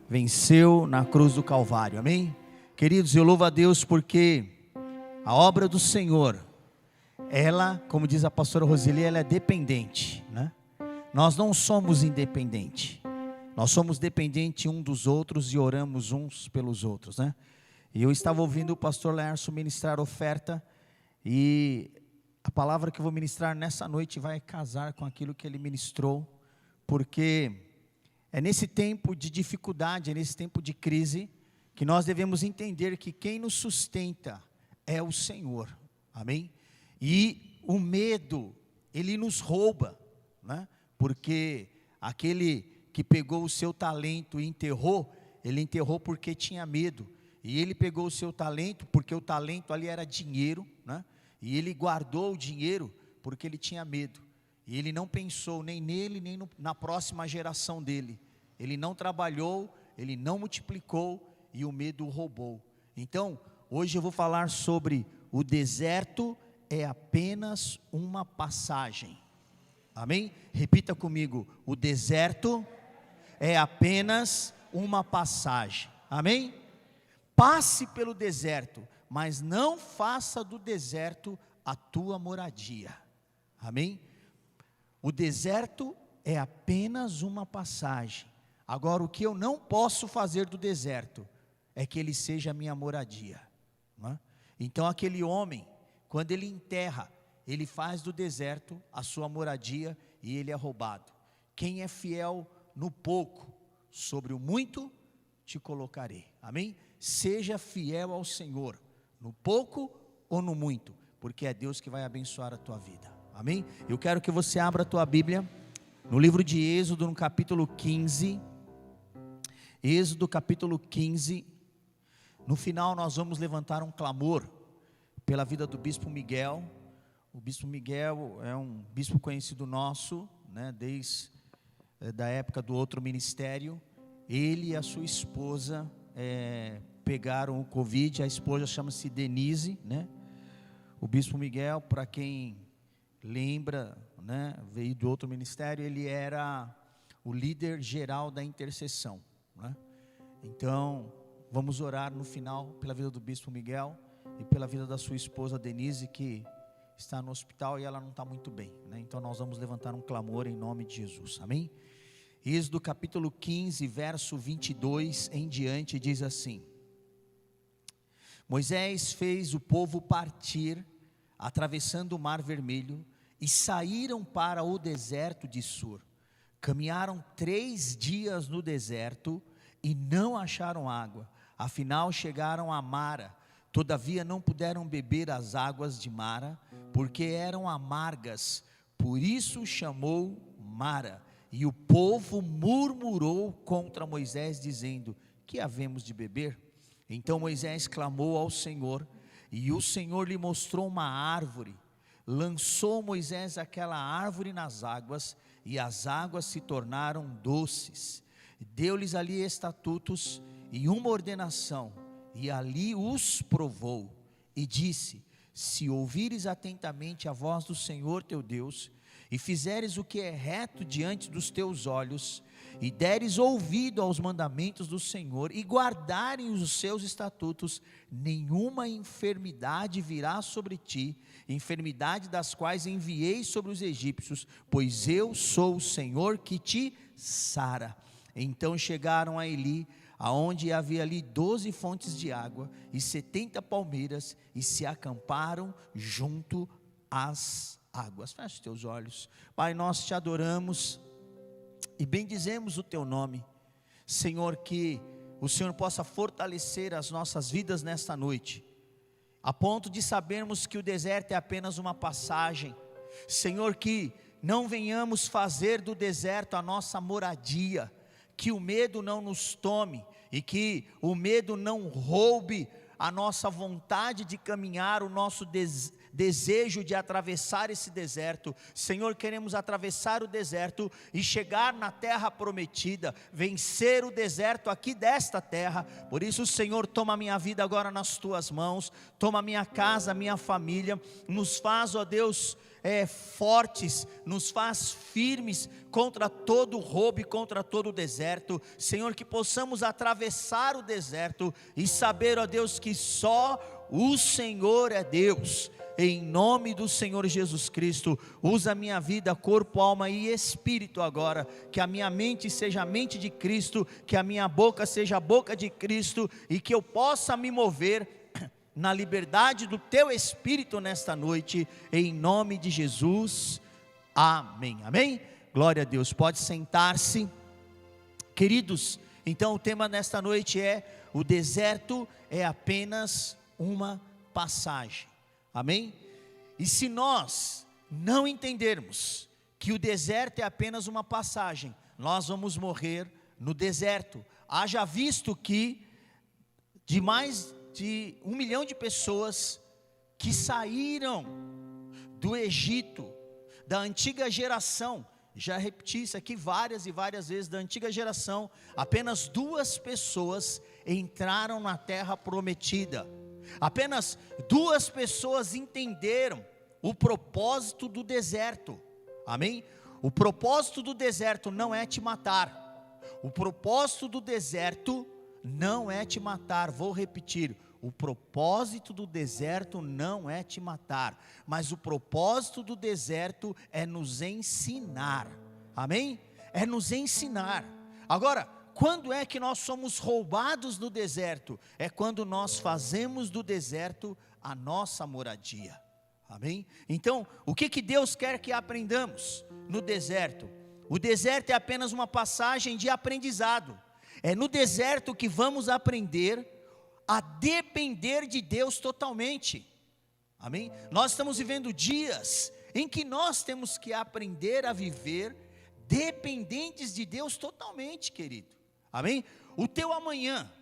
venceu na cruz do Calvário, amém? Queridos, eu louvo a Deus porque a obra do Senhor, ela, como diz a pastora Roseli, ela é dependente, né? Nós não somos independentes, nós somos dependentes um dos outros e oramos uns pelos outros, né? E eu estava ouvindo o pastor Lerso ministrar oferta, e a palavra que eu vou ministrar nessa noite vai casar com aquilo que ele ministrou, porque é nesse tempo de dificuldade, é nesse tempo de crise, que nós devemos entender que quem nos sustenta é o Senhor, amém? E o medo, ele nos rouba, né? Porque aquele que pegou o seu talento e enterrou, ele enterrou porque tinha medo, e ele pegou o seu talento, porque o talento ali era dinheiro, né? E ele guardou o dinheiro, porque ele tinha medo, e ele não pensou nem nele, nem na próxima geração dele, ele não trabalhou, ele não multiplicou, e o medo o roubou. Então, hoje eu vou falar sobre o deserto é apenas uma passagem, amém? Repita comigo, o deserto é apenas uma passagem, amém? Passe pelo deserto, mas não faça do deserto a tua moradia, amém? O deserto é apenas uma passagem. Agora, o que eu não posso fazer do deserto é que ele seja a minha moradia, não é? Então aquele homem, quando ele enterra, ele faz do deserto a sua moradia e ele é roubado. Quem é fiel no pouco, sobre o muito te colocarei, amém? Seja fiel ao Senhor, no pouco ou no muito, porque é Deus que vai abençoar a tua vida, amém? Eu quero que você abra a tua Bíblia, no livro de Êxodo, no capítulo 15, Êxodo capítulo 15, no final nós vamos levantar um clamor, pela vida do bispo Miguel. O bispo Miguel é um bispo conhecido nosso, né, desde da época do outro ministério. Ele e a sua esposa pegaram o Covid, a esposa chama-se Denise, né? O bispo Miguel, para quem lembra, né, veio do outro ministério, ele era o líder geral da intercessão, né? Então, vamos orar no final pela vida do bispo Miguel e pela vida da sua esposa Denise, que está no hospital e ela não está muito bem, né? Então nós vamos levantar um clamor em nome de Jesus, amém? Êxodo capítulo 15, verso 22 em diante, diz assim: Moisés fez o povo partir, atravessando o mar vermelho, e saíram para o deserto de Sur. Caminharam 3 dias no deserto, e não acharam água, afinal chegaram a Mara. Todavia não puderam beber as águas de Mara, porque eram amargas, por isso chamou Mara. E o povo murmurou contra Moisés, dizendo: que havemos de beber? Então Moisés clamou ao Senhor, e o Senhor lhe mostrou uma árvore. Lançou Moisés aquela árvore nas águas, e as águas se tornaram doces. Deu-lhes ali estatutos e uma ordenação, e ali os provou, e disse: se ouvires atentamente a voz do Senhor teu Deus, e fizeres o que é reto diante dos teus olhos, e deres ouvido aos mandamentos do Senhor, e guardarem os seus estatutos, nenhuma enfermidade virá sobre ti, enfermidade das quais enviei sobre os egípcios, pois eu sou o Senhor que te sara. Então chegaram a Eli, aonde havia ali 12 fontes de água, e 70 palmeiras, e se acamparam junto às águas. Feche os teus olhos. Pai, nós te adoramos e bendizemos o teu nome, Senhor, que o Senhor possa fortalecer as nossas vidas nesta noite, a ponto de sabermos que o deserto é apenas uma passagem. Senhor, que não venhamos fazer do deserto a nossa moradia, que o medo não nos tome, e que o medo não roube a nossa vontade de caminhar, o nosso desejo de atravessar esse deserto. Senhor, queremos atravessar o deserto e chegar na terra prometida, vencer o deserto aqui desta terra. Por isso, Senhor, toma a minha vida agora nas tuas mãos, toma a minha casa, a minha família, nos faz, ó Deus, fortes, nos faz firmes contra todo roubo e contra todo deserto. Senhor, que possamos atravessar o deserto e saber, ó Deus, que só o Senhor é Deus. Em nome do Senhor Jesus Cristo, usa a minha vida, corpo, alma e espírito agora, que a minha mente seja a mente de Cristo, que a minha boca seja a boca de Cristo, e que eu possa me mover na liberdade do Teu Espírito nesta noite, em nome de Jesus, amém, amém? Glória a Deus, pode sentar-se. Queridos, então o tema nesta noite é: o deserto é apenas uma passagem. Amém? E se nós não entendermos que o deserto é apenas uma passagem, nós vamos morrer no deserto. Haja visto que de mais de 1 milhão de pessoas que saíram do Egito, da antiga geração, já repeti isso aqui várias e várias vezes, da antiga geração, apenas 2 pessoas entraram na terra prometida. Apenas 2 pessoas entenderam o propósito do deserto, amém? O propósito do deserto não é te matar, o propósito do deserto não é te matar, vou repetir, o propósito do deserto não é te matar, mas o propósito do deserto é nos ensinar, amém? É nos ensinar. Agora, quando é que nós somos roubados no deserto? É quando nós fazemos do deserto a nossa moradia, amém? Então, o que Deus quer que aprendamos no deserto? O deserto é apenas uma passagem de aprendizado. É no deserto que vamos aprender a depender de Deus totalmente, amém? Nós estamos vivendo dias em que nós temos que aprender a viver dependentes de Deus totalmente, querido. Amém? O teu amanhã,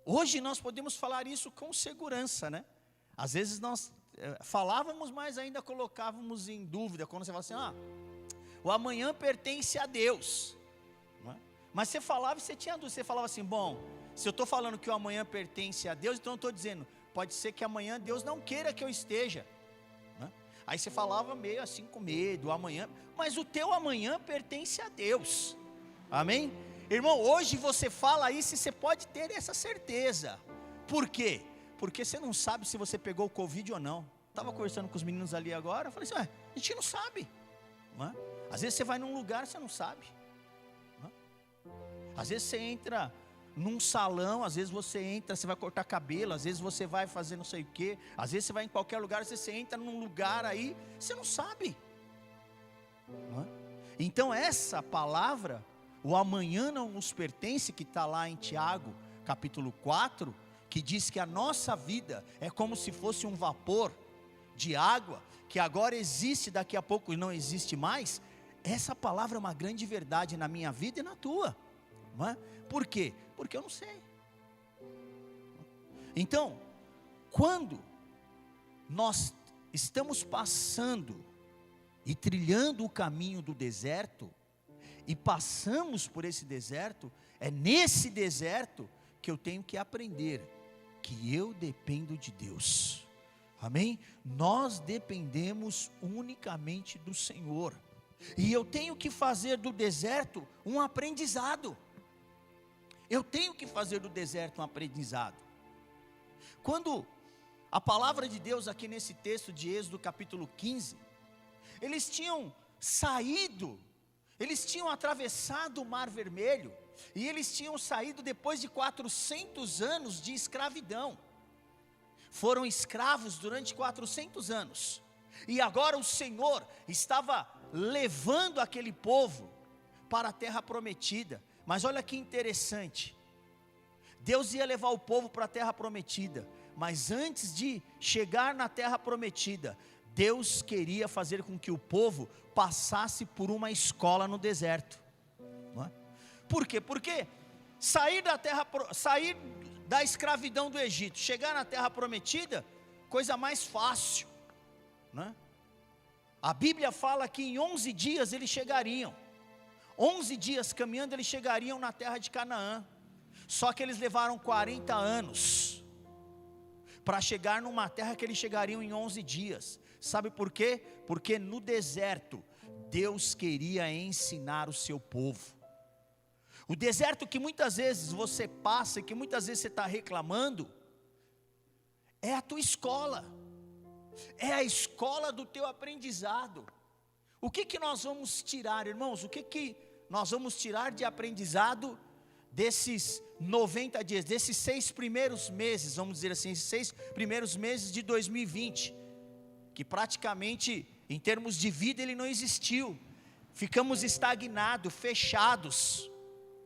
hoje nós podemos falar isso com segurança, né? Às vezes nós falávamos, mas ainda colocávamos em dúvida, quando você fala assim, o amanhã pertence a Deus, não é? Mas você falava e você tinha dúvida, você falava assim, bom, se eu estou falando que o amanhã pertence a Deus, então eu estou dizendo, pode ser que amanhã Deus não queira que eu esteja, não é? Aí você falava meio assim com medo, amanhã, mas o teu amanhã pertence a Deus, amém? Irmão, hoje você fala isso e você pode ter essa certeza. Por quê? Porque você não sabe se você pegou o Covid ou não. Estava conversando com os meninos ali agora, eu falei assim, a gente não sabe, não é? Às vezes você vai num lugar e você não sabe, não é? Às vezes você entra num salão, às vezes você entra, você vai cortar cabelo, às vezes você vai fazer não sei o quê, às vezes você vai em qualquer lugar, às vezes você entra num lugar aí, você não sabe, não é? Então essa palavra, o amanhã não nos pertence, que está lá em Tiago, capítulo 4, que diz que a nossa vida é como se fosse um vapor de água, que agora existe, daqui a pouco não existe mais. Essa palavra é uma grande verdade na minha vida e na tua, não é? Por quê? Porque eu não sei. Então, quando nós estamos passando e trilhando o caminho do deserto, e passamos por esse deserto, é nesse deserto que eu tenho que aprender que eu dependo de Deus, amém? Nós dependemos unicamente do Senhor, e eu tenho que fazer do deserto um aprendizado, eu tenho que fazer do deserto um aprendizado. Quando a palavra de Deus aqui nesse texto de Êxodo capítulo 15, eles tinham saído, eles tinham atravessado o Mar Vermelho, e eles tinham saído depois de 400 anos de escravidão, foram escravos durante 400 anos, e agora o Senhor estava levando aquele povo para a terra prometida. Mas olha que interessante, Deus ia levar o povo para a terra prometida, mas antes de chegar na terra prometida, Deus queria fazer com que o povo passasse por uma escola no deserto, não é? Por quê? Porque sair da escravidão do Egito, chegar na terra prometida, coisa mais fácil, não é? A Bíblia fala que em 11 dias eles chegariam, 11 dias caminhando eles chegariam na terra de Canaã, só que eles levaram 40 anos, para chegar numa terra que eles chegariam em 11 dias, Sabe por quê? Porque no deserto, Deus queria ensinar o seu povo. O deserto que muitas vezes você passa, e que muitas vezes você está reclamando, é a tua escola, é a escola do teu aprendizado. O que nós vamos tirar, irmãos? O que nós vamos tirar de aprendizado desses 90 dias, desses 6 primeiros meses, vamos dizer assim, esses 6 primeiros meses de 2020, que praticamente, em termos de vida, ele não existiu. Ficamos estagnados, fechados,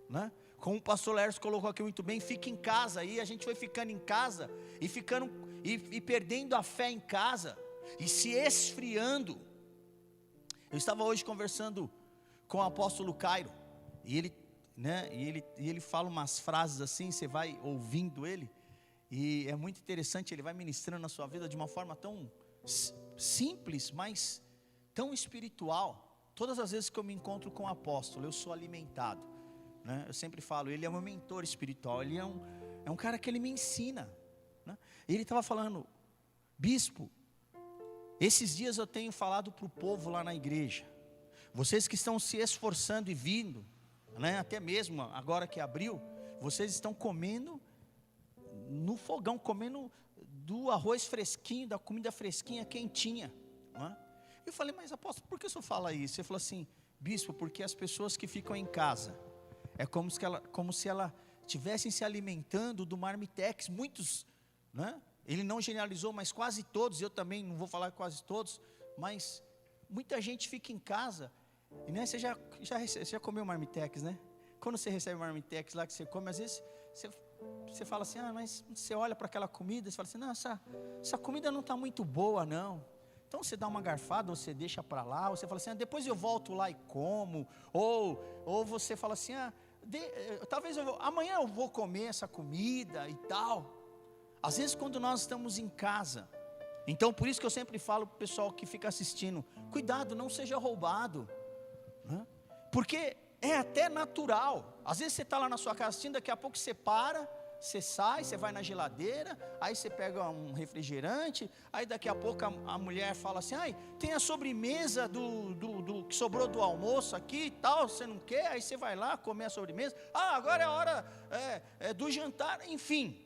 né? Como o pastor Lércio colocou aqui muito bem, fica em casa. Aí a gente foi ficando em casa e perdendo a fé em casa e se esfriando. Eu estava hoje conversando com o apóstolo Cairo e ele fala umas frases assim, você vai ouvindo ele e é muito interessante. Ele vai ministrando na sua vida de uma forma tão simples, mas tão espiritual. Todas as vezes que eu me encontro com o apóstolo, eu sou alimentado, né? Eu sempre falo, ele é meu mentor espiritual, ele é um cara que ele me ensina, né? Ele estava falando, bispo, esses dias eu tenho falado para o povo lá na igreja, vocês que estão se esforçando e vindo, né, até mesmo agora que abriu, vocês estão comendo no fogão, comendo do arroz fresquinho, da comida fresquinha, quentinha, né? Eu falei, mas apóstolo, por que o senhor fala isso? Ele falou assim, bispo, porque as pessoas que ficam em casa, é como se ela estivessem se alimentando do marmitex, muitos, né? Ele não generalizou, mas quase todos, eu também não vou falar quase todos, mas muita gente fica em casa, e, né, você já comeu marmitex, né? Quando você recebe marmitex lá que você come, às vezes você fala assim, mas você olha para aquela comida, você fala assim, não, essa comida não está muito boa não. Então você dá uma garfada, ou você deixa para lá, ou você fala assim, depois eu volto lá e como, ou você fala assim, talvez amanhã eu vou comer essa comida e tal. Às vezes quando nós estamos em casa, então por isso que eu sempre falo para o pessoal que fica assistindo, cuidado, não seja roubado, né? Porque é até natural, às vezes você está lá na sua casa assistindo, daqui a pouco você para, você sai, você vai na geladeira, aí você pega um refrigerante, aí daqui a pouco a mulher fala assim, tem a sobremesa do que sobrou do almoço aqui e tal, você não quer? Aí você vai lá comer a sobremesa, agora é a hora do jantar, enfim,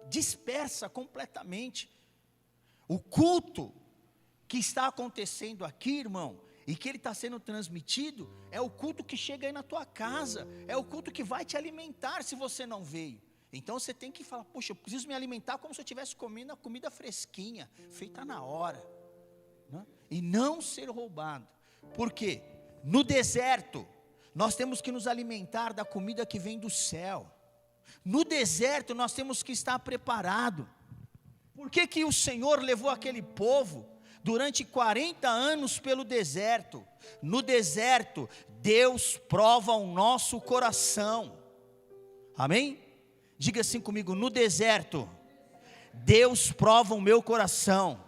dispersa completamente. O culto que está acontecendo aqui, irmão, e que ele está sendo transmitido, é o culto que chega aí na tua casa, é o culto que vai te alimentar se você não veio. Então você tem que falar, poxa, eu preciso me alimentar como se eu estivesse comendo a comida fresquinha, feita na hora, né? E não ser roubado. Por quê? No deserto, nós temos que nos alimentar da comida que vem do céu. No deserto nós temos que estar preparado. Por que o Senhor levou aquele povo durante 40 anos pelo deserto? No deserto, Deus prova o nosso coração. Amém? Diga assim comigo, no deserto, Deus prova o meu coração.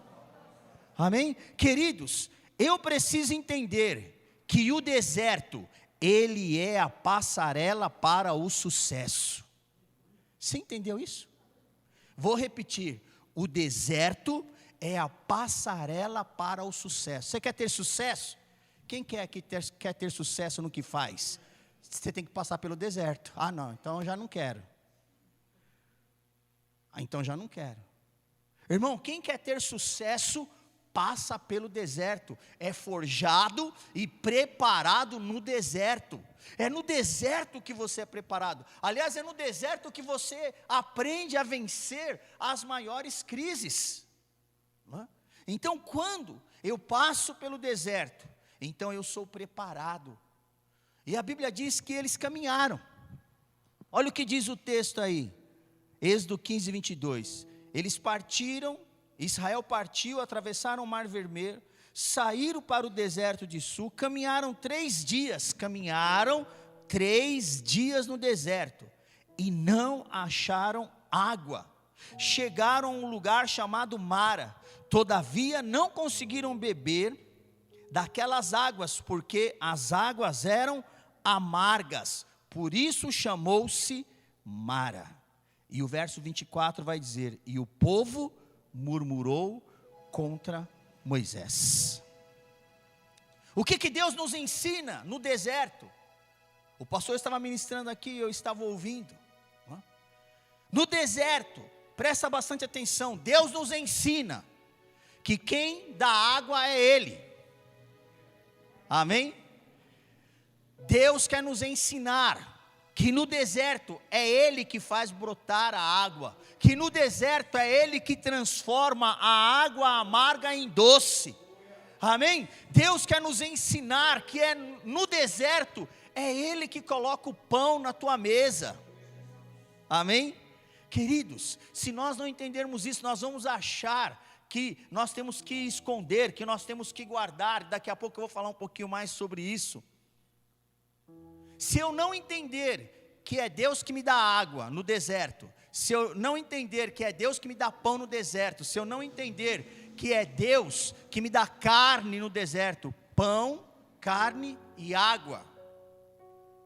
Amém? Queridos, eu preciso entender que o deserto, ele é a passarela para o sucesso. Você entendeu isso? Vou repetir, o deserto é a passarela para o sucesso. Você quer ter sucesso? Quem quer ter sucesso no que faz? Você tem que passar pelo deserto. Não, então eu já não quero. Então já não quero. Irmão, quem quer ter sucesso, passa pelo deserto. É forjado e preparado no deserto. É no deserto que você é preparado. Aliás, é no deserto que você aprende a vencer as maiores crises. Então quando eu passo pelo deserto, então eu sou preparado. E a Bíblia diz que eles caminharam. Olha o que diz o texto aí, Êxodo 15, 22. Eles partiram, Israel partiu, atravessaram o Mar Vermelho, saíram para o deserto de Sul, caminharam 3 dias, no deserto, e não acharam água. Chegaram a um lugar chamado Mara, todavia não conseguiram beber daquelas águas, porque as águas eram amargas, por isso chamou-se Mara. E o verso 24 vai dizer, e o povo murmurou contra Moisés. O que Deus nos ensina no deserto? O pastor estava ministrando aqui, eu estava ouvindo. No deserto, presta bastante atenção, Deus nos ensina que quem dá água é Ele. Amém? Deus quer nos ensinar que no deserto é Ele que faz brotar a água, que no deserto é Ele que transforma a água amarga em doce. Amém? Deus quer nos ensinar que no deserto é Ele que coloca o pão na tua mesa. Amém? Queridos, se nós não entendermos isso, nós vamos achar que nós temos que esconder, que nós temos que guardar. Daqui a pouco eu vou falar um pouquinho mais sobre isso. Se eu não entender que é Deus que me dá água no deserto, se eu não entender que é Deus que me dá pão no deserto, se eu não entender que é Deus que me dá carne no deserto, pão, carne e água,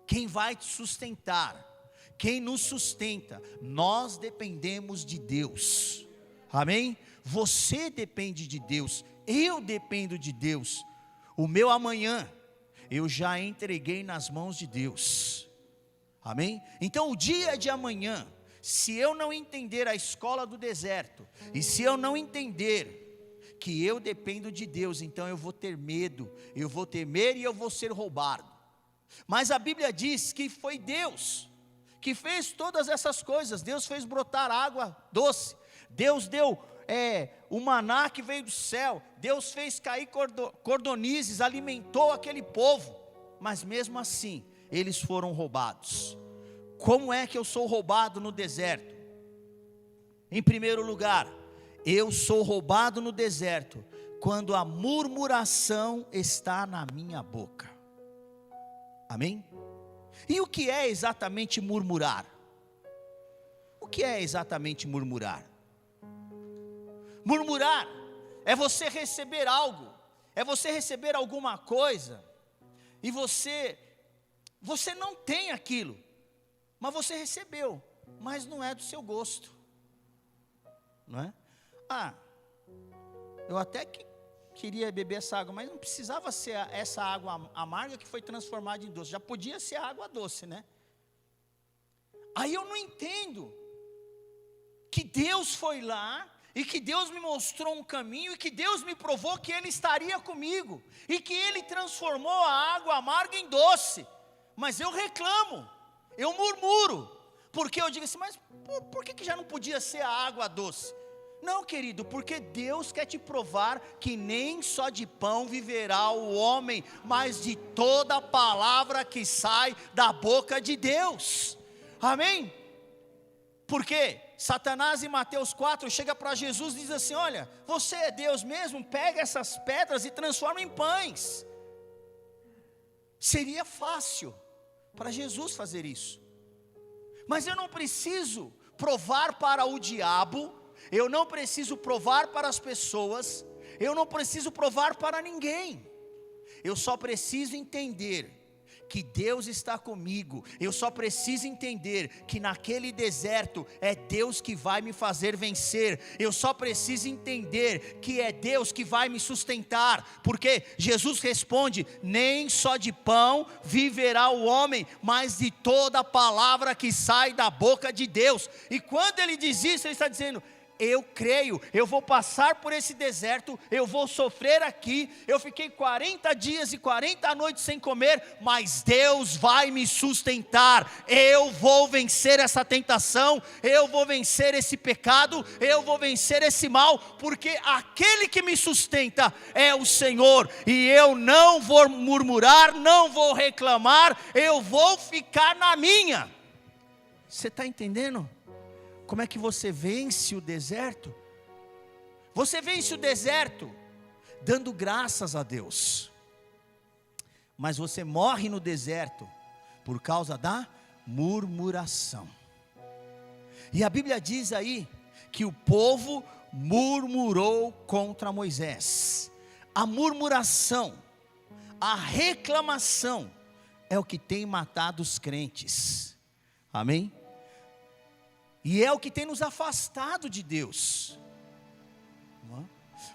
quem vai te sustentar, quem nos sustenta, nós dependemos de Deus. Amém? Você depende de Deus, eu dependo de Deus. O meu amanhã eu já entreguei nas mãos de Deus. Amém? Então o dia de amanhã, se eu não entender a escola do deserto, e se eu não entender que eu dependo de Deus, então eu vou ter medo, eu vou temer e eu vou ser roubado. Mas a Bíblia diz que foi Deus que fez todas essas coisas. Deus fez brotar água doce, Deus deu o maná que veio do céu, Deus fez cair cordonizes, alimentou aquele povo, mas mesmo assim, eles foram roubados. Como é que eu sou roubado no deserto? Em primeiro lugar, eu sou roubado no deserto, quando a murmuração está na minha boca. Amém? E o que é exatamente murmurar? O que é exatamente murmurar? Murmurar é você receber algo, é você receber alguma coisa, e você não tem aquilo, mas você recebeu, mas não é do seu gosto, não é? Eu até que queria beber essa água, mas não precisava ser essa água amarga que foi transformada em doce, já podia ser água doce, né? Aí eu não entendo que Deus foi lá, e que Deus me mostrou um caminho, e que Deus me provou que Ele estaria comigo, e que Ele transformou a água amarga em doce, mas eu reclamo, eu murmuro, porque eu digo assim, mas por que já não podia ser a água doce? Não, querido, porque Deus quer te provar que nem só de pão viverá o homem, mas de toda palavra que sai da boca de Deus. Amém? Porque Satanás em Mateus 4 chega para Jesus e diz assim, olha, você é Deus mesmo? Pega essas pedras e transforma em pães. Seria fácil para Jesus fazer isso, mas eu não preciso provar para o diabo, eu não preciso provar para as pessoas, eu não preciso provar para ninguém, eu só preciso entender que Deus está comigo, eu só preciso entender que naquele deserto é Deus que vai me fazer vencer, eu só preciso entender que é Deus que vai me sustentar, porque Jesus responde, nem só de pão viverá o homem, mas de toda palavra que sai da boca de Deus. E quando ele diz isso, ele está dizendo, eu creio, eu vou passar por esse deserto, eu vou sofrer aqui, eu fiquei 40 dias e 40 noites sem comer, mas Deus vai me sustentar, eu vou vencer essa tentação, eu vou vencer esse pecado, eu vou vencer esse mal, porque aquele que me sustenta é o Senhor, e eu não vou murmurar, não vou reclamar, eu vou ficar na minha. Você está entendendo? Como é que você vence o deserto? Você vence o deserto dando graças a Deus, mas você morre no deserto por causa da murmuração. E a Bíblia diz aí que o povo murmurou contra Moisés. A murmuração, a reclamação é o que tem matado os crentes. Amém? E é o que tem nos afastado de Deus.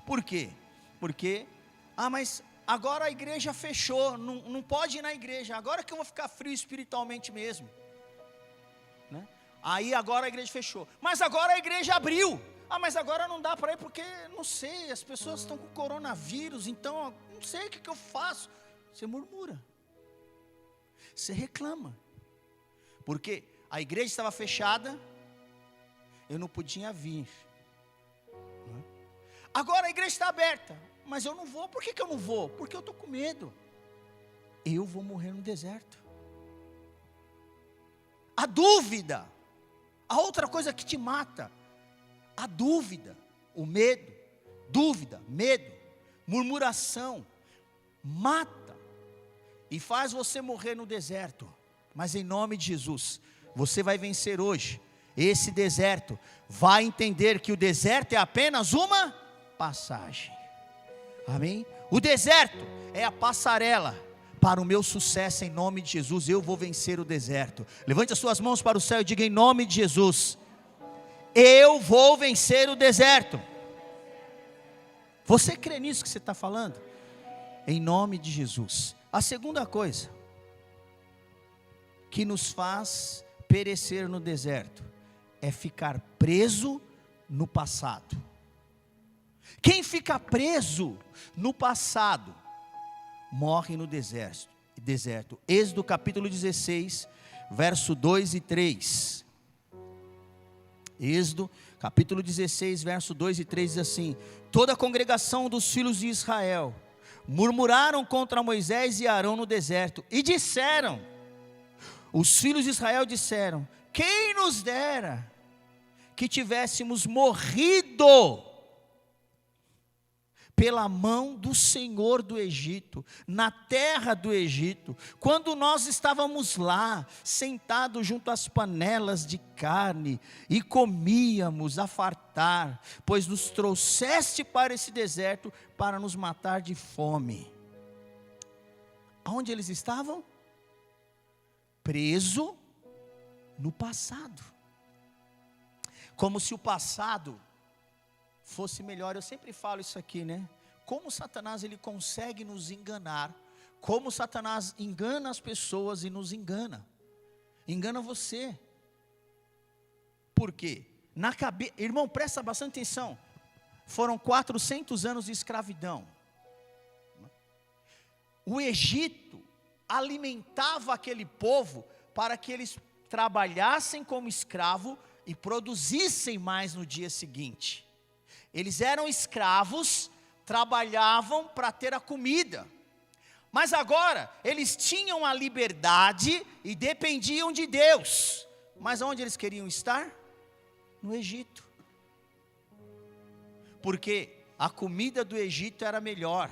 Por quê? Porque, mas agora a igreja fechou, não pode ir na igreja, agora que eu vou ficar frio espiritualmente mesmo, né? Aí agora a igreja fechou, mas agora a igreja abriu. Mas agora não dá para ir porque, não sei, as pessoas estão com coronavírus, então não sei o que eu faço. Você murmura, você reclama, porque a igreja estava fechada, eu não podia vir. Agora a igreja está aberta, mas eu não vou. Por que eu não vou? Porque eu estou com medo. Eu vou morrer no deserto. A dúvida, a outra coisa que te mata, a dúvida, o medo, dúvida, medo, murmuração, mata e faz você morrer no deserto. Mas em nome de Jesus, você vai vencer hoje esse deserto. Vai entender que o deserto é apenas uma passagem. Amém? O deserto é a passarela para o meu sucesso. Em nome de Jesus, eu vou vencer o deserto. Levante as suas mãos para o céu e diga: em nome de Jesus, eu vou vencer o deserto. Você crê nisso que você está falando? Em nome de Jesus. A segunda coisa que nos faz perecer no deserto é ficar preso no passado. Quem fica preso no passado morre no deserto. Êxodo capítulo 16, verso 2 e 3. Êxodo capítulo 16, verso 2 e 3 diz assim: toda a congregação dos filhos de Israel murmuraram contra Moisés e Arão no deserto e disseram, os filhos de Israel disseram: quem nos dera que tivéssemos morrido pela mão do Senhor do Egito, na terra do Egito, quando nós estávamos lá, sentados junto às panelas de carne, e comíamos a fartar, pois nos trouxeste para esse deserto, para nos matar de fome. Aonde eles estavam? Preso no passado, como se o passado fosse melhor. Eu sempre falo isso aqui, né? Como Satanás ele consegue nos enganar, como Satanás engana as pessoas e nos engana você. Por quê? Irmão, presta bastante atenção, foram 400 anos de escravidão. O Egito alimentava aquele povo para que eles trabalhassem como escravo e produzissem mais no dia seguinte. Eles eram escravos, trabalhavam para ter a comida, mas agora eles tinham a liberdade e dependiam de Deus. Mas onde eles queriam estar? No Egito, porque a comida do Egito era melhor.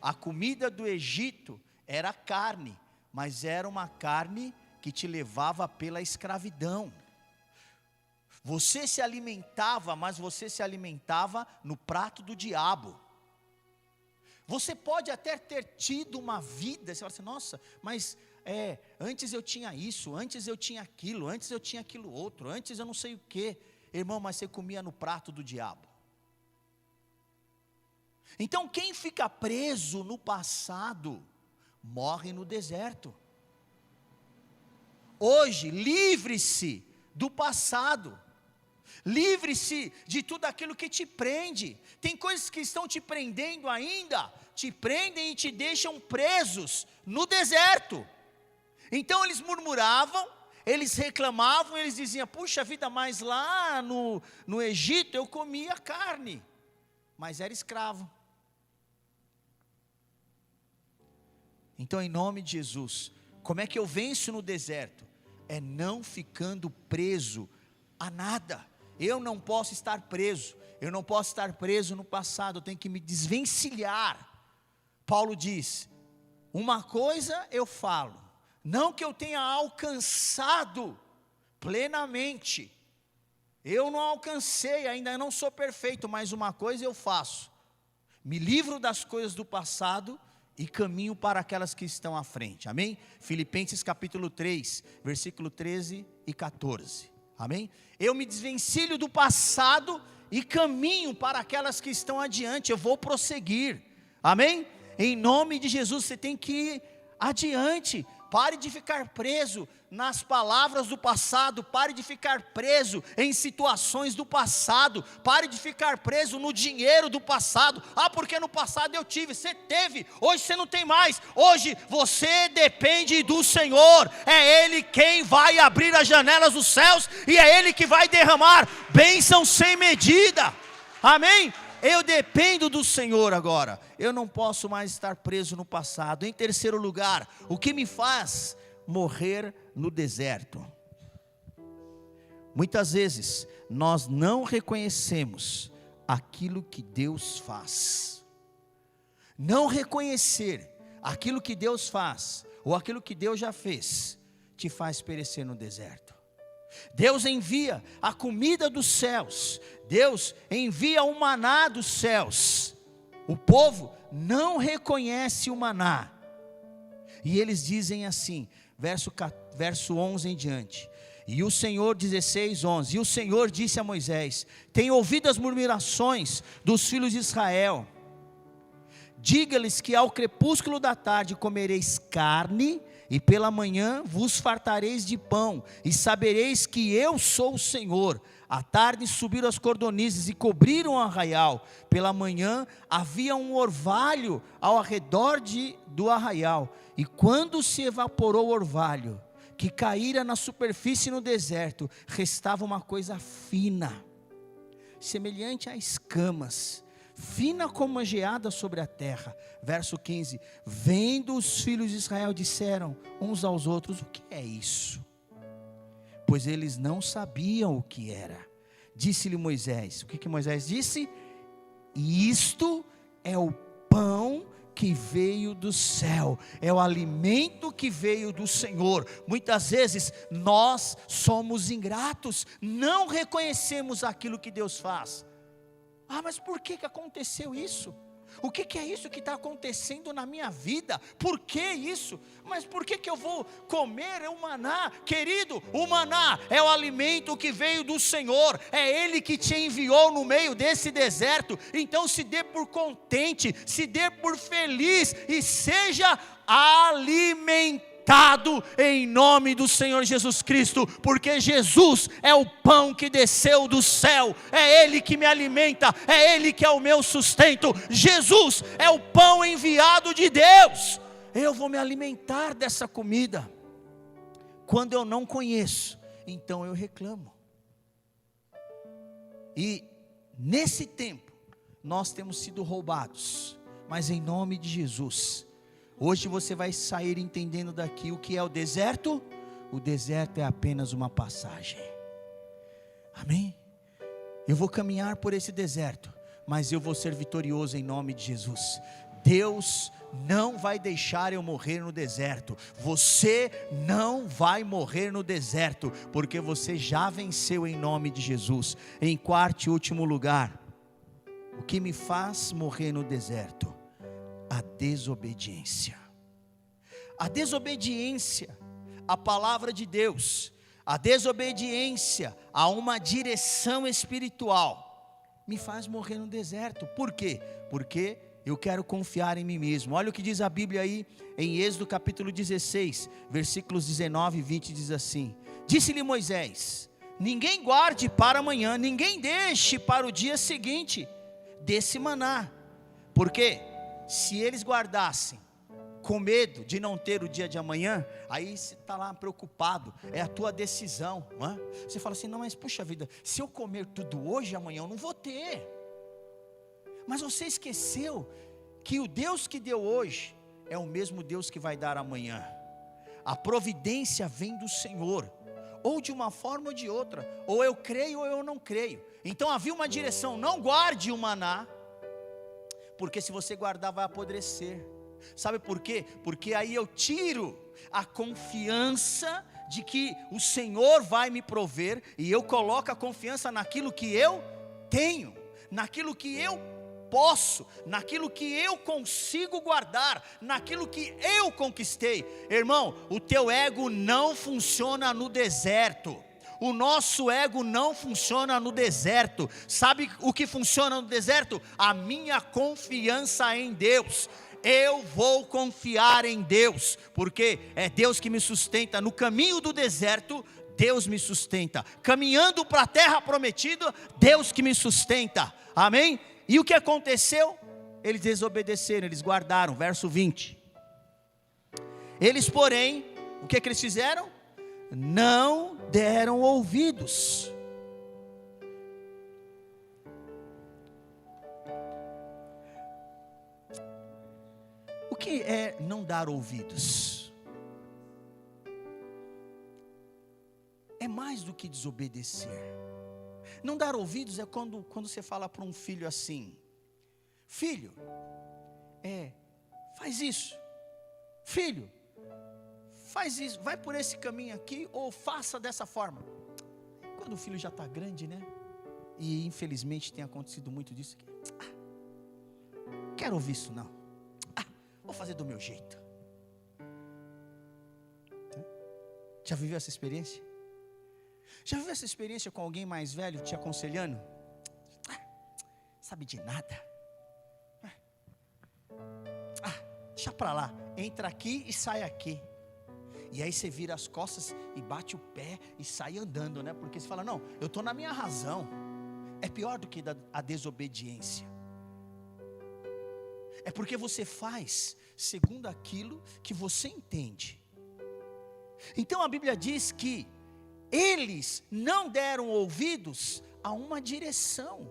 A comida do Egito era carne, mas era uma carne que te levava pela escravidão. Você se alimentava, mas você se alimentava no prato do diabo. Você pode até ter tido uma vida, você fala assim: nossa, mas antes eu tinha isso, antes eu tinha aquilo, antes eu tinha aquilo outro, antes eu não sei o que. Irmão, mas você comia no prato do diabo. Então quem fica preso no passado, morre no deserto. Hoje, livre-se do passado. Livre-se de tudo aquilo que te prende. Tem coisas que estão te prendendo ainda, te prendem e te deixam presos no deserto. Então eles murmuravam, eles reclamavam, eles diziam: puxa vida, mas lá no Egito eu comia carne, mas era escravo. Então, em nome de Jesus, como é que eu venço no deserto? É não ficando preso a nada. Eu não posso estar preso, eu não posso estar preso no passado, eu tenho que me desvencilhar. Paulo diz: uma coisa eu falo, não que eu tenha alcançado plenamente, eu não alcancei, ainda não sou perfeito, mas uma coisa eu faço, me livro das coisas do passado e caminho para aquelas que estão à frente. Amém? Filipenses capítulo 3, versículo 13 e 14. Amém? Eu me desvencilho do passado e caminho para aquelas que estão adiante. Eu vou prosseguir. Amém? Em nome de Jesus, você tem que ir adiante. Pare de ficar preso nas palavras do passado. Pare de ficar preso em situações do passado. Pare de ficar preso no dinheiro do passado. Ah, porque no passado eu tive. Você teve, hoje você não tem mais. Hoje você depende do Senhor. É Ele quem vai abrir as janelas dos céus, e é Ele que vai derramar bênção sem medida. Amém? Eu dependo do Senhor agora. Eu não posso mais estar preso no passado. Em terceiro lugar, o que me faz morrer no deserto? Muitas vezes nós não reconhecemos aquilo que Deus faz. Não reconhecer aquilo que Deus faz, ou aquilo que Deus já fez, te faz perecer no deserto. Deus envia a comida dos céus. Deus envia o maná dos céus. O povo não reconhece o maná. E eles dizem assim, verso 11 em diante. E o Senhor, 16:11. E o Senhor disse a Moisés: tenho ouvido as murmurações dos filhos de Israel. Diga-lhes que ao crepúsculo da tarde comereis carne, e pela manhã vos fartareis de pão, e sabereis que eu sou o Senhor. À tarde subiram as cordonizes e cobriram o arraial. Pela manhã havia um orvalho ao redor do arraial. E quando se evaporou o orvalho, que caíra na superfície no deserto, restava uma coisa fina, semelhante a escamas, fina como a geada sobre a terra. Verso 15, vendo os filhos de Israel, disseram uns aos outros: o que é isso? Pois eles não sabiam o que era. Disse-lhe Moisés, o que Moisés disse? Isto é o pão que veio do céu, é o alimento que veio do Senhor. Muitas vezes nós somos ingratos, não reconhecemos aquilo que Deus faz. Ah, mas por que aconteceu isso? O que é isso que está acontecendo na minha vida? Por que isso? Mas por que eu vou comer o maná? Querido, o maná é o alimento que veio do Senhor. É Ele que te enviou no meio desse deserto. Então se dê por contente, se dê por feliz e seja alimentado em nome do Senhor Jesus Cristo, porque Jesus é o pão que desceu do céu, é Ele que me alimenta, é Ele que é o meu sustento. Jesus é o pão enviado de Deus. Eu vou me alimentar dessa comida. Quando eu não conheço, então eu reclamo. E nesse tempo nós temos sido roubados, mas em nome de Jesus, hoje você vai sair entendendo daqui o que é o deserto. O deserto é apenas uma passagem. Amém? Eu vou caminhar por esse deserto, mas eu vou ser vitorioso em nome de Jesus. Deus não vai deixar eu morrer no deserto. Você não vai morrer no deserto, porque você já venceu em nome de Jesus. Em quarto e último lugar, o que me faz morrer no deserto? A desobediência. A desobediência à palavra de Deus, a desobediência a uma direção espiritual, me faz morrer no deserto. Por quê? Porque eu quero confiar em mim mesmo. Olha o que diz a Bíblia aí em Êxodo capítulo 16, versículos 19 e 20, diz assim: disse-lhe Moisés: ninguém guarde para amanhã, ninguém deixe para o dia seguinte desse maná, porque se eles guardassem com medo de não ter o dia de amanhã, aí você está lá preocupado, é a tua decisão, não é? Você fala assim: não, mas puxa vida, se eu comer tudo hoje, amanhã eu não vou ter. Mas você esqueceu que o Deus que deu hoje é o mesmo Deus que vai dar amanhã. A providência vem do Senhor, ou de uma forma ou de outra, ou eu creio ou eu não creio. Então havia uma direção: não guarde o maná, porque se você guardar vai apodrecer. Sabe por quê? Porque aí eu tiro a confiança de que o Senhor vai me prover, e eu coloco a confiança naquilo que eu tenho, naquilo que eu posso, naquilo que eu consigo guardar, naquilo que eu conquistei. Irmão, o teu ego não funciona no deserto. O nosso ego não funciona no deserto. Sabe o que funciona no deserto? A minha confiança em Deus. Eu vou confiar em Deus, porque é Deus que me sustenta. No caminho do deserto, Deus me sustenta. Caminhando para a terra prometida, Deus que me sustenta. Amém? E o que aconteceu? Eles desobedeceram, eles guardaram. Verso 20. Eles, porém, o que eles fizeram? Não deram ouvidos. O que é não dar ouvidos? É mais do que desobedecer. Não dar ouvidos é quando você fala para um filho assim: filho, faz isso. Filho, faz isso, vai por esse caminho aqui, ou faça dessa forma. Quando o filho já está grande, né? E infelizmente tem acontecido muito disso aqui. Quero ouvir isso não. Vou fazer do meu jeito. Já viveu essa experiência? Já viveu essa experiência com alguém mais velho te aconselhando? Sabe de nada. Deixa pra lá. Entra aqui e sai aqui. E aí você vira as costas e bate o pé e sai andando, né? Porque você fala, não, eu estou na minha razão. É pior do que a desobediência. É porque você faz segundo aquilo que você entende. Então a Bíblia diz que eles não deram ouvidos a uma direção.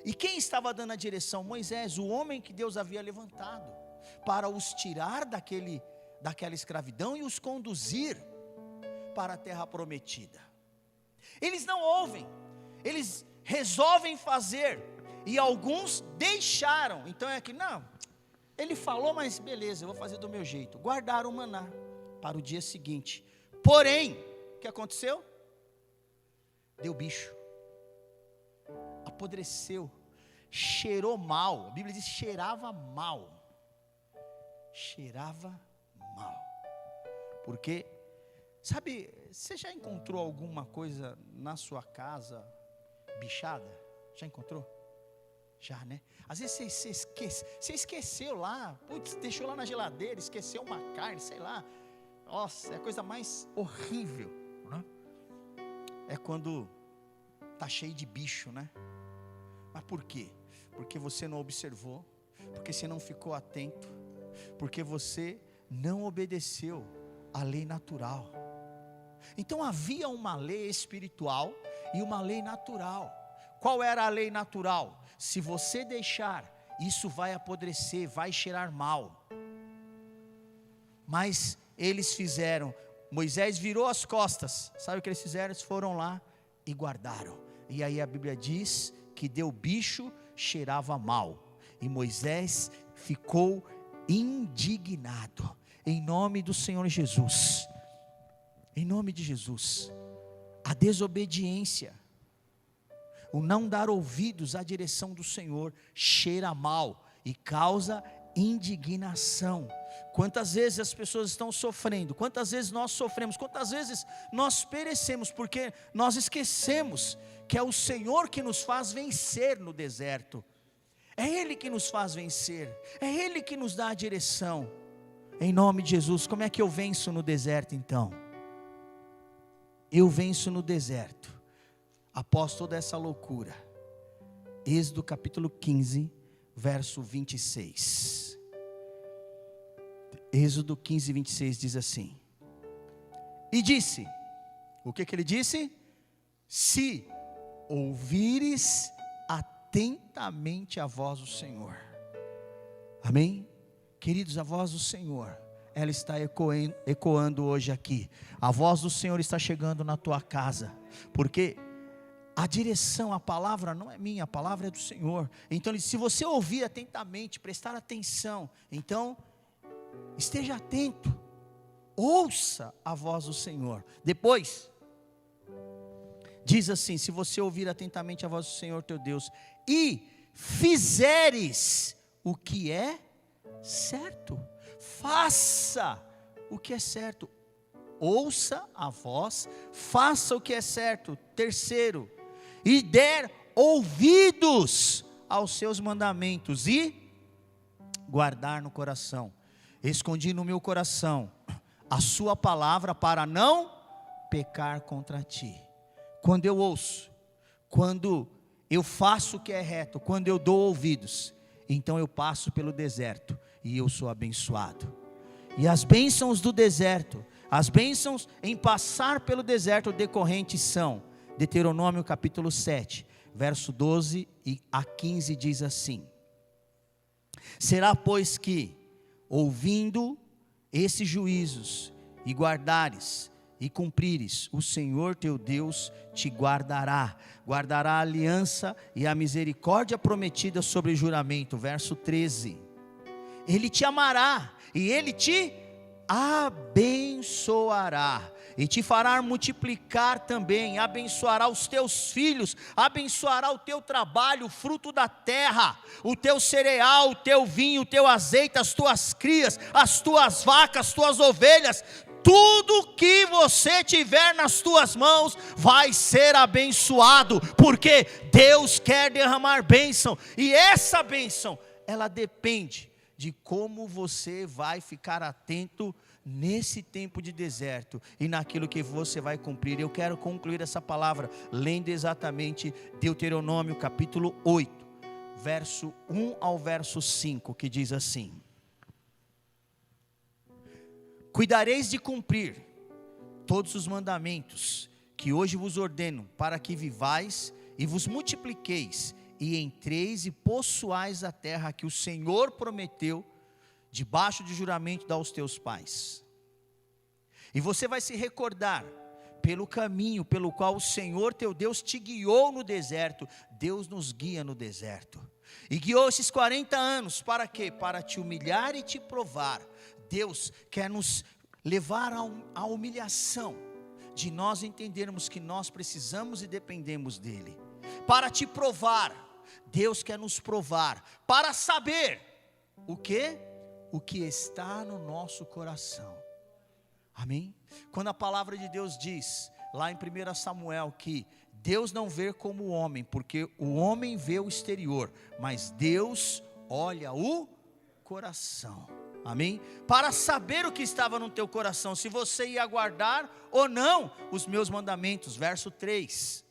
E quem estava dando a direção? Moisés, o homem que Deus havia levantado para os tirar daquela escravidão e os conduzir para a terra prometida. Eles não ouvem, eles resolvem fazer, e alguns deixaram. Então é que, não, ele falou, mas beleza, eu vou fazer do meu jeito. Guardaram o maná para o dia seguinte. Porém, o que aconteceu? Deu bicho, apodreceu, cheirou mal. A Bíblia diz cheirava mal. Cheirava mal. Porque, sabe, você já encontrou alguma coisa na sua casa bichada? Já encontrou? Já, né? Às vezes você esqueceu lá, putz, deixou lá na geladeira, esqueceu uma carne, sei lá. Nossa, é a coisa mais horrível, né? É quando está cheio de bicho, né? Mas por quê? Porque você não observou, porque você não ficou atento, porque você não obedeceu à lei natural. Então havia uma lei espiritual e uma lei natural. Qual era a lei natural? Se você deixar, isso vai apodrecer, vai cheirar mal. Mas eles fizeram, Moisés virou as costas. Sabe o que eles fizeram? Eles foram lá e guardaram. E aí a Bíblia diz que deu bicho, cheirava mal. E Moisés ficou indignado. Em nome do Senhor Jesus. Em nome de Jesus. A desobediência, o não dar ouvidos à direção do Senhor, cheira mal e causa indignação. Quantas vezes as pessoas estão sofrendo, quantas vezes nós sofremos, quantas vezes nós perecemos, porque nós esquecemos que é o Senhor que nos faz vencer no deserto. É Ele que nos faz vencer, é Ele que nos dá a direção. Em nome de Jesus. Como é que eu venço no deserto então? Eu venço no deserto após toda essa loucura. Êxodo capítulo 15, verso 26. Êxodo 15, 26 diz assim: e disse, o que ele disse? Se ouvires atentamente a voz do Senhor. Amém? Queridos, a voz do Senhor, ela está ecoando hoje aqui. A voz do Senhor está chegando na tua casa, porque a direção, a palavra não é minha, a palavra é do Senhor. Então, se você ouvir atentamente, prestar atenção, então, esteja atento, ouça a voz do Senhor. Depois, diz assim: se você ouvir atentamente a voz do Senhor teu Deus, e fizeres o que é certo, faça o que é certo. ouça a voz, faça o que é certo. Terceiro, e der ouvidos aos seus mandamentos e guardar no coração. Escondi no meu coração a sua palavra para não pecar contra ti. Quando eu ouço, quando eu faço o que é reto, quando eu dou ouvidos, então eu passo pelo deserto e eu sou abençoado. E as bênçãos do deserto, as bênçãos em passar pelo deserto decorrentes são, Deuteronômio capítulo 7, verso 12 a 15 diz assim: será pois que, ouvindo esses juízos, e guardares, e cumprires, o Senhor teu Deus te guardará a aliança e a misericórdia prometida sobre juramento, verso 13, Ele te amará, e Ele te abençoará, e te fará multiplicar também, abençoará os teus filhos, abençoará o teu trabalho, o fruto da terra, o teu cereal, o teu vinho, o teu azeite, as tuas crias, as tuas vacas, as tuas ovelhas, tudo que você tiver nas tuas mãos vai ser abençoado, porque Deus quer derramar bênção, e essa bênção, ela depende de como você vai ficar atento nesse tempo de deserto e naquilo que você vai cumprir. Eu quero concluir essa palavra lendo exatamente Deuteronômio capítulo 8, verso 1 ao verso 5, que diz assim: cuidareis de cumprir todos os mandamentos que hoje vos ordeno, para que vivais e vos multipliqueis, e entreis e possuais a terra que o Senhor prometeu, debaixo de juramento, dar aos teus pais. E você vai se recordar pelo caminho pelo qual o Senhor teu Deus te guiou no deserto. Deus nos guia no deserto, e guiou esses 40 anos, para quê? Para te humilhar e te provar. Deus quer nos levar à humilhação, de nós entendermos que nós precisamos e dependemos dEle, para te provar. Deus quer nos provar, para saber o que está no nosso coração, amém? Quando a palavra de Deus diz, lá em 1 Samuel, que Deus não vê como o homem, porque o homem vê o exterior, mas Deus olha o coração, amém? Para saber o que estava no teu coração, se você ia guardar ou não os meus mandamentos, verso 3,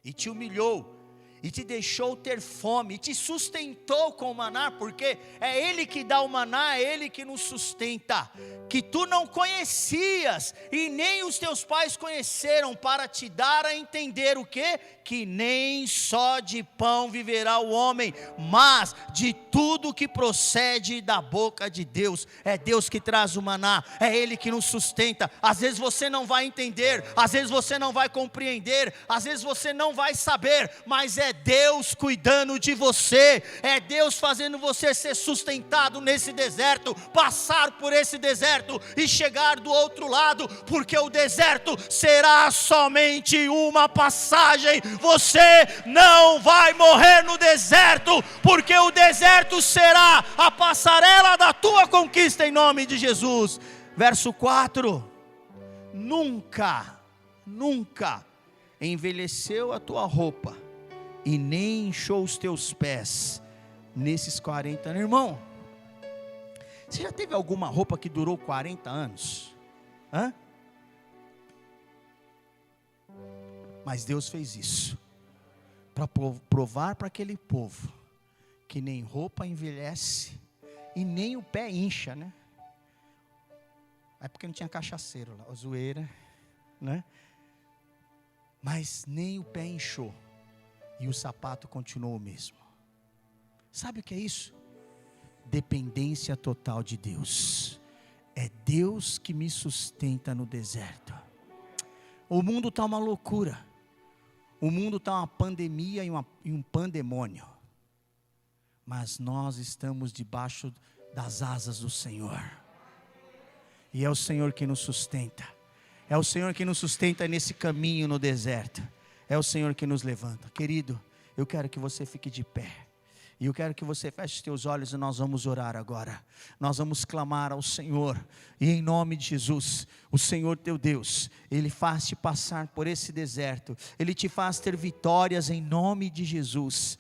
e te humilhou, e te deixou ter fome, e te sustentou com o maná, porque é Ele que dá o maná, é Ele que nos sustenta, que tu não conhecias, e nem os teus pais conheceram, para te dar a entender o quê? Que nem só de pão viverá o homem, mas de tudo que procede da boca de Deus. É Deus que traz o maná, é Ele que nos sustenta. Às vezes você não vai entender, às vezes você não vai compreender, às vezes você não vai saber, mas é Deus cuidando de você, é Deus fazendo você ser sustentado nesse deserto, passar por esse deserto e chegar do outro lado, porque o deserto será somente uma passagem. Você não vai morrer no deserto, porque o deserto será a passarela da tua conquista, em nome de Jesus. Verso 4: nunca envelheceu a tua roupa, e nem inchou os teus pés nesses 40 anos. Irmão, você já teve alguma roupa que durou 40 anos? Mas Deus fez isso para provar para aquele povo que nem roupa envelhece e nem o pé incha, né? É porque não tinha cachaceiro lá, a zoeira, né? Mas nem o pé inchou e o sapato continuou o mesmo. Sabe o que é isso? Dependência total de Deus. É Deus que me sustenta no deserto. O mundo está uma loucura, o mundo está uma pandemia e um pandemônio, mas nós estamos debaixo das asas do Senhor, e é o Senhor que nos sustenta, é o Senhor que nos sustenta nesse caminho no deserto, é o Senhor que nos levanta. Querido, eu quero que você fique de pé, E eu quero que você feche os teus olhos e nós vamos orar agora. Nós vamos clamar ao Senhor. E em nome de Jesus, o Senhor teu Deus, Ele faz-te passar por esse deserto. Ele te faz ter vitórias em nome de Jesus.